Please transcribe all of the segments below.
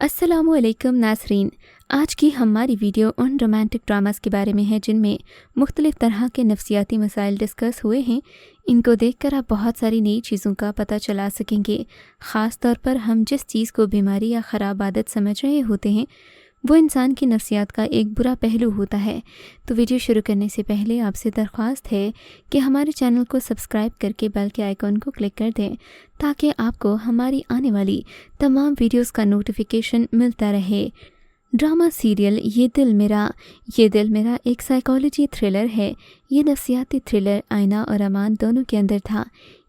अस्सलामु अलैकुम नाज़रीन। आज की हमारी वीडियो उन रोमांटिक ड्रामास के बारे में है जिनमें मुख्तलिफ़ तरह के नफ्सियाती मसाइल डिस्कस हुए हैं। इनको देखकर आप बहुत सारी नई चीज़ों का पता चला सकेंगे। ख़ास तौर पर हम जिस चीज़ को बीमारी या ख़राब आदत समझ रहे होते हैं वो इंसान की नफ्सियात का एक बुरा पहलू होता है। तो वीडियो शुरू करने से पहले आपसे दरख्वास्त है कि हमारे चैनल को सब्सक्राइब करके बेल के आइकॉन को क्लिक कर दें ताकि आपको हमारी आने वाली तमाम वीडियोस का नोटिफिकेशन मिलता रहे। ड्रामा सीरियल ये दिल मेरा एक साइकोलॉजी थ्रिलर है। ये नफ्सियाती थ्रिलर आयना और अमान दोनों के अंदर था।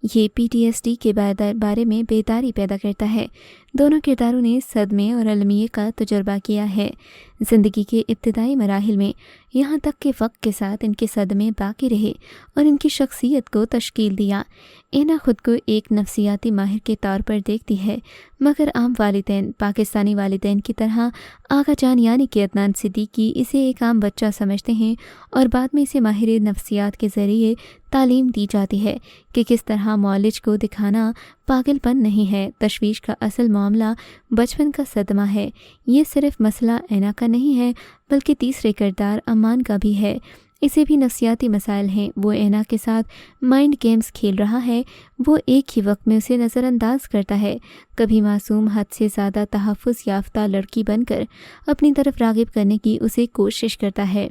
ये PTSD के बारे में बेदारी पैदा करता है। दोनों किरदारों ने सदमे और अलमिये का तजुर्बा किया है। ज़िंदगी के इब्तिदाई मराहिल में यहाँ तक कि वक्त के साथ इनके सदमे बाकी रहे और इनकी शख्सियत को तश्कील दिया। एना खुद को एक नफ्सियाती माहिर के तौर पर देखती है, मगर आम वालिदैन पाकिस्तानी वालिदैन की तरह आगा जान यानी कि अदनान सिद्दीकी इसे एक आम बच्चा समझते हैं और बाद में इसे माहिर नफ्सियात के ज़रिए तालीम दी जाती है कि किस तरह मौलिज को दिखाना पागलपन नहीं है। तशवीश का असल मामला बचपन का सदमा है। ये सिर्फ मसला ऐना का नहीं है बल्कि तीसरे किरदार अमान का भी है। इसे भी नफ्सियाती मसाइल हैं। वो ऐना के साथ माइंड गेम्स खेल रहा है। वो एक ही वक्त में उसे नज़रअंदाज करता है। कभी मासूम हद से ज़्यादा तहफ़्फ़ुज़ याफ्ता लड़की बनकर अपनी तरफ राग़िब करने की उसे कोशिश करता है।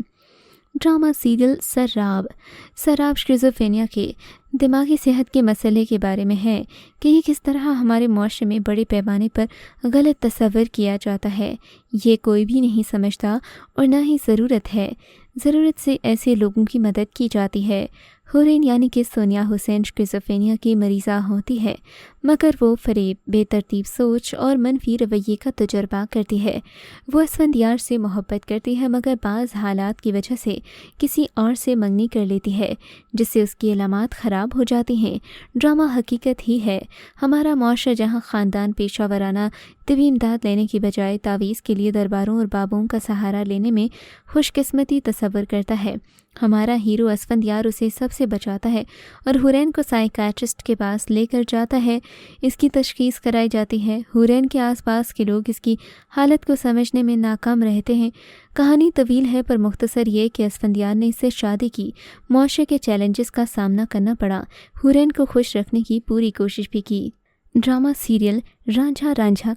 ड्रामा सीरियल सराब शिज़ोफ्रेनिया के दिमागी सेहत के मसले के बारे में है कि ये किस तरह हमारे मुआशरे में बड़े पैमाने पर गलत तस्वर किया जाता है। ये कोई भी नहीं समझता और ना ही ज़रूरत है। ज़रूरत से ऐसे लोगों की मदद की जाती है। हुरैन यानी कि सोनिया हुसैन शिज़ोफ्रेनिया की मरीज़ा होती है, मगर वो फ़रेब, बेतरतीब सोच और मनफी रवैये का तजुर्बा करती है। वो असफंदियार से मोहब्बत करती है, मगर बाज़ हालात की वजह से किसी और से मंगनी कर लेती है, जिससे उसकी अलामात ख़राब हो जाती हैं। ड्रामा हकीकत ही है। हमारा मुआशरा जहाँ ख़ानदान पेशा वराना तिबी इमदाद लेने की बजाय तावीज़ के लिए दरबारों और बाबों का सहारा लेने में खुशकिस्मती तसव्वुर करता है, हमारा हीरो असफंदियार उसे सबसे बचाता है और हुरैन को साइकियाट्रिस्ट के पास लेकर जाता है। इसकी तशख़ीस कराई जाती है। हुरैन के आसपास के लोग इसकी हालत को समझने में नाकाम रहते हैं। कहानी तवील है पर मुख्तसर ये कि असफंदियार ने इससे शादी की। मुआशरे के चैलेंजेस का सामना करना पड़ा। हुरैन को खुश रखने की पूरी कोशिश भी की। ड्रामा सीरियल रांझा रांझा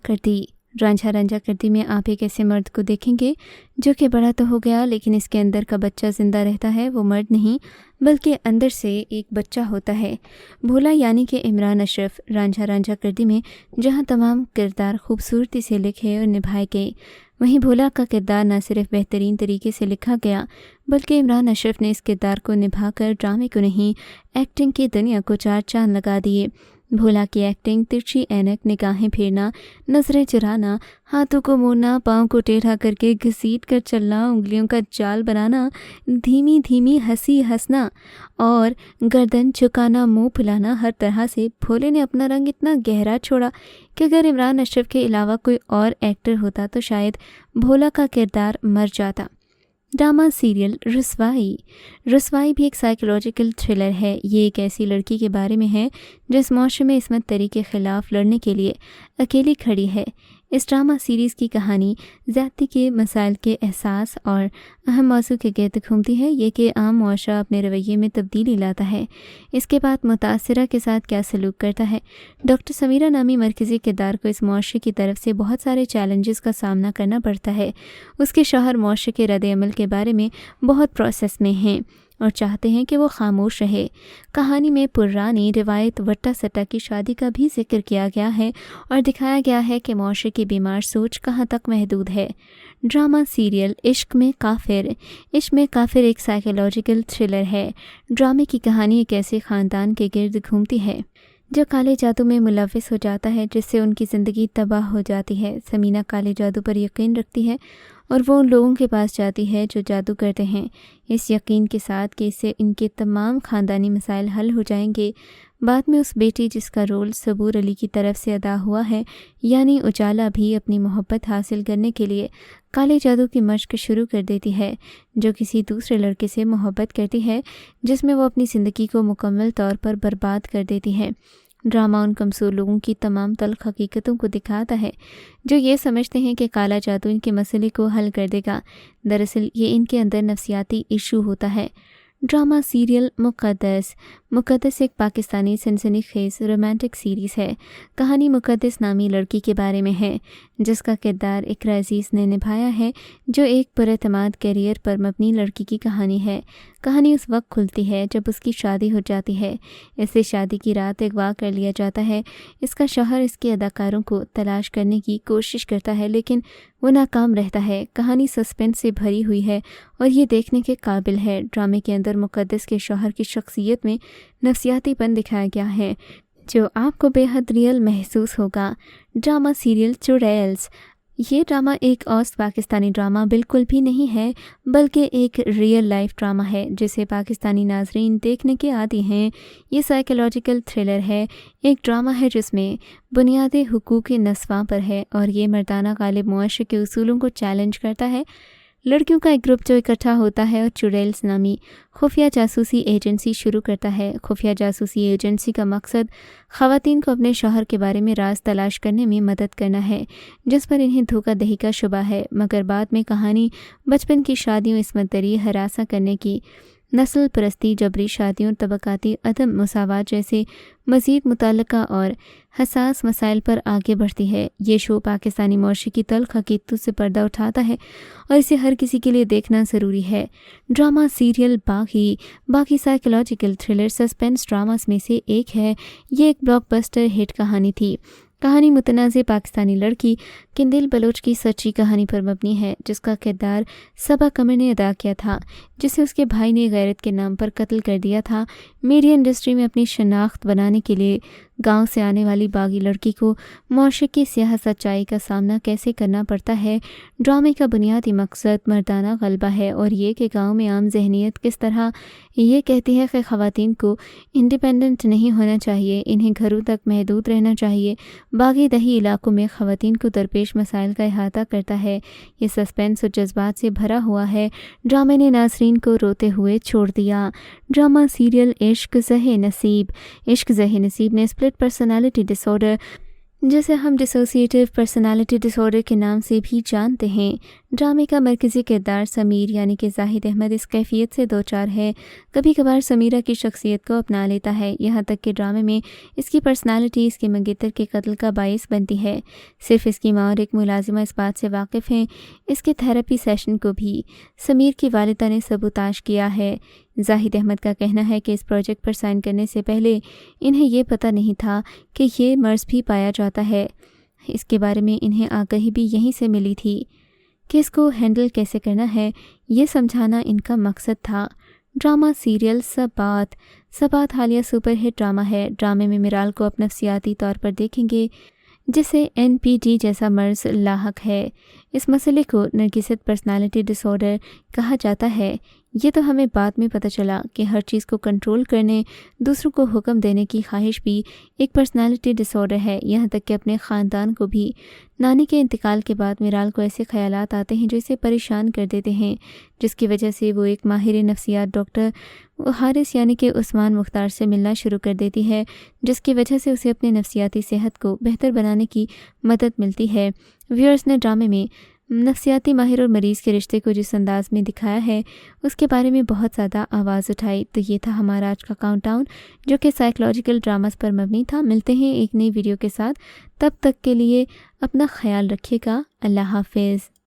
करती में आप एक ऐसे मर्द को देखेंगे जो कि बड़ा तो हो गया लेकिन इसके अंदर का बच्चा ज़िंदा रहता है। वो मर्द नहीं बल्कि अंदर से एक बच्चा होता है। भोला यानी कि इमरान अशरफ रांझा करती में जहां तमाम किरदार खूबसूरती से लिखे और निभाए गए, वहीं भोला का किरदार न सिर्फ बेहतरीन तरीके से लिखा गया बल्कि इमरान अशरफ ने इस किरदार को निभाकर ड्रामे को नहीं एक्टिंग की दुनिया को चार चांद लगा दिए। भोला की एक्टिंग, तिरछी ऐनक, निगाहें फेरना, नज़रें चुराना, हाथों को मोड़ना, पाँव को टेढ़ा करके घसीट कर चलना, उंगलियों का जाल बनाना, धीमी धीमी हंसी हंसना और गर्दन झुकाना, मुंह फुलाना, हर तरह से भोले ने अपना रंग इतना गहरा छोड़ा कि अगर इमरान अशरफ के अलावा कोई और एक्टर होता तो शायद भोला का किरदार मर जाता। ड्रामा सीरियल रसवाई भी एक साइकोलॉजिकल थ्रिलर है। ये एक ऐसी लड़की के बारे में है जो इस मुआशरे में इस्मत तरी के ख़िलाफ़ लड़ने के लिए अकेली खड़ी है। इस ड्रामा सीरीज़ की कहानी ज़्यादती के मसाइल के एहसास और अहम मौजू के गिर्द घूमती है। ये कि आम मुआशरा अपने रवैये में तब्दीली लाता है। इसके बाद मुतासिरा के साथ क्या सलूक करता है। डॉक्टर समीरा नामी मरकज़ी किरदार को इस मुआशरे की तरफ से बहुत सारे चैलेंजेस का सामना करना पड़ता है। उसके शौहर मुआशरे के रद्द-ए-अमल के बारे में बहुत प्रोसेस में हैं और चाहते हैं कि वो खामोश रहे। कहानी में पुरानी रिवायत वट्टा सट्टा की शादी का भी जिक्र किया गया है और दिखाया गया है कि मुआशरे की बीमार सोच कहाँ तक महदूद है। ड्रामा सीरियल इश्क में काफिर एक साइकोलॉजिकल थ्रिलर है। ड्रामे की कहानी एक ऐसे ख़ानदान के गिर्द घूमती है जो काले जादू में मुलव्विस हो जाता है, जिससे उनकी ज़िंदगी तबाह हो जाती है। समीना काले जादू पर यकीन रखती है और वो उन लोगों के पास जाती है जो जादू करते हैं, इस यकीन के साथ कि इससे इनके तमाम ख़ानदानी मसाइल हल हो जाएंगे। बाद में उस बेटी जिसका रोल सबूर अली की तरफ से अदा हुआ है यानी उजाला भी अपनी मोहब्बत हासिल करने के लिए काले जादू की मशक शुरू कर देती है, जो किसी दूसरे लड़के से मोहब्बत करती है जिसमें वो अपनी ज़िंदगी को मुकम्मल तौर पर बर्बाद कर देती है। ड्रामा उन कमज़ोर लोगों की तमाम तल्ख़ हकीकतों को दिखाता है जो ये समझते हैं कि काला जादू इनके मसले को हल कर देगा। दरअसल ये इनके अंदर नफसियाती इशू होता है। ड्रामा सीरियल मुक़द्दस एक पाकिस्तानी सनसनीखेज़ रोमांटिक सीरीज़ है। कहानी मुक़द्दस नामी लड़की के बारे में है जिसका किरदार इकरा अज़ीज़ ने निभाया है, जो एक पुरएतमाद करियर पर मबनी लड़की की कहानी है। कहानी उस वक्त खुलती है जब उसकी शादी हो जाती है। इसे शादी की रात अगवा कर लिया जाता है। इसका शौहर इसके अदाकारों को तलाश करने की कोशिश करता है लेकिन वो नाकाम रहता है। कहानी सस्पेंस से भरी हुई है और ये देखने के काबिल है। ड्रामे के अंदर मुक़द्दस के शौहर की शख्सियत में नफसियातीपन दिखाया गया है जो आपको बेहद रियल महसूस होगा। Drama serial चुड़ैल्स। ये ड्रामा एक औसत पाकिस्तानी ड्रामा बिल्कुल भी नहीं है, बल्कि एक रियल लाइफ ड्रामा है जिसे पाकिस्तानी नाजरीन देखने के आदी हैं। ये साइकोलॉजिकल थ्रिलर है, एक ड्रामा है जिसमें बुनियादी हुकूक नस्वां पर है और ये मर्दाना गालिब मुआशरे के उसूलों को चैलेंज करता है। लड़कियों का एक ग्रुप जो इकट्ठा होता है और चुड़ैल्स नामी खुफिया जासूसी एजेंसी शुरू करता है। खुफिया जासूसी एजेंसी का मकसद ख़वातीन को अपने शौहर के बारे में राज तलाश करने में मदद करना है जिस पर इन्हें धोखाधड़ी का शुबा है। मगर बाद में कहानी बचपन की शादियों, इस्मत दरी, हरासा करने की, नस्ल परस्ती, जबरी शादियों, तबकाती अदम मुसावात जैसे मज़ीद मुतल्लका और हसास मसाइल पर आगे बढ़ती है। ये शो पाकिस्तानी मुआशरे की तल्ख़ हकीकतों से पर्दा उठाता है और इसे हर किसी के लिए देखना ज़रूरी है। ड्रामा सीरियल बाकी साइकोलॉजिकल थ्रिलर सस्पेंस ड्रामास में से एक है। ये एक ब्लॉकबस्टर हिट कहानी थी। कहानी मुतनाज़ पाकिस्तानी लड़की किंदिल बलोच की सच्ची कहानी पर मबनी है जिसका किरदार सबा कमर ने अदा किया था, जिसे उसके भाई ने गैरत के नाम पर कत्ल कर दिया था। मीडिया इंडस्ट्री में अपनी शनाख्त बनाने के लिए गांव से आने वाली बागी लड़की को मुआशरे की स्याह सच्चाई का सामना कैसे करना पड़ता है। ड्रामे का बुनियादी मकसद मर्दाना गलबा है और ये कि गाँव में आम जहनीत किस तरह ये कहती है कि ख़वातीन को इंडिपेंडेंट नहीं होना चाहिए, इन्हें घरों तक महदूद रहना चाहिए। बागी दही इलाकों में ख़वातीन को दरपेश मसाइल का अहाता करता है। ये सस्पेंस और जज्बात से भरा हुआ है। ड्रामे ने नाज़रीन को रोते हुए छोड़ दिया। ड्रामा सीरियल इश्क ज़हे नसीब ने स्प्लिट पर्सनालिटी डिसऑर्डर, जिसे हम डिसोसिएटिव पर्सनालिटी डिसऑर्डर के नाम से भी जानते हैं। ड्रामे का मरकज़ी किरदार समीर यानी कि जाहिद अहमद इस कैफियत से दो चार है। कभी कभार समीरा की शख्सियत को अपना लेता है, यहाँ तक कि ड्रामे में इसकी पर्सनालिटी इसके मंगेतर के कत्ल का बाइस बनती है। सिर्फ इसकी माँ और एक मुलाजिमा इस बात से वाकिफ़ हैं। इसके थेरेपी सेशन को भी समीर की वालिदा ने सबूताश किया है। जाहिद अहमद का कहना है कि इस प्रोजेक्ट पर साइन करने से पहले इन्हें ये पता नहीं था कि ये मर्ज़ भी पाया जाता है। इसके बारे में इन्हें आगाही भी यहीं से मिली थी कि इसको हैंडल कैसे करना है, ये समझाना इनका मकसद था। ड्रामा सीरियल सबात हालिया सुपर हिट ड्रामा है। ड्रामे में मिराल को आप नफसियाती तौर पर देखेंगे जिसे NPD जैसा मर्ज़ लाहक है। इस मसले को नर्गिसत पर्सनालिटी डिसऑर्डर कहा जाता है। ये तो हमें बाद में पता चला कि हर चीज़ को कंट्रोल करने, दूसरों को हुक्म देने की ख्वाहिश भी एक पर्सनालिटी डिसऑर्डर है। यहाँ तक कि अपने ख़ानदान को भी। नानी के इंतकाल के बाद मिराल को ऐसे ख्यालात आते हैं जो इसे परेशान कर देते हैं, जिसकी वजह से वो एक माहिर नफ्सियात डॉक्टर हारिस यानी कि उस्मान मुख्तार से मिलना शुरू कर देती है, जिसकी वजह से उसे अपने नफ्सियाती सेहत को बेहतर बनाने की मदद मिलती है। व्यूअर्स ने ड्रामे में नफ्सियाती माहिर और मरीज़ के रिश्ते को जिस अंदाज में दिखाया है उसके बारे में बहुत ज़्यादा आवाज़ उठाई। तो ये था हमारा आज का काउंटडाउन जो कि साइकोलॉजिकल ड्रामास पर मबनी था। मिलते हैं एक नई वीडियो के साथ, तब तक के लिए अपना ख्याल रखिएगा। अल्लाह हाफिज़।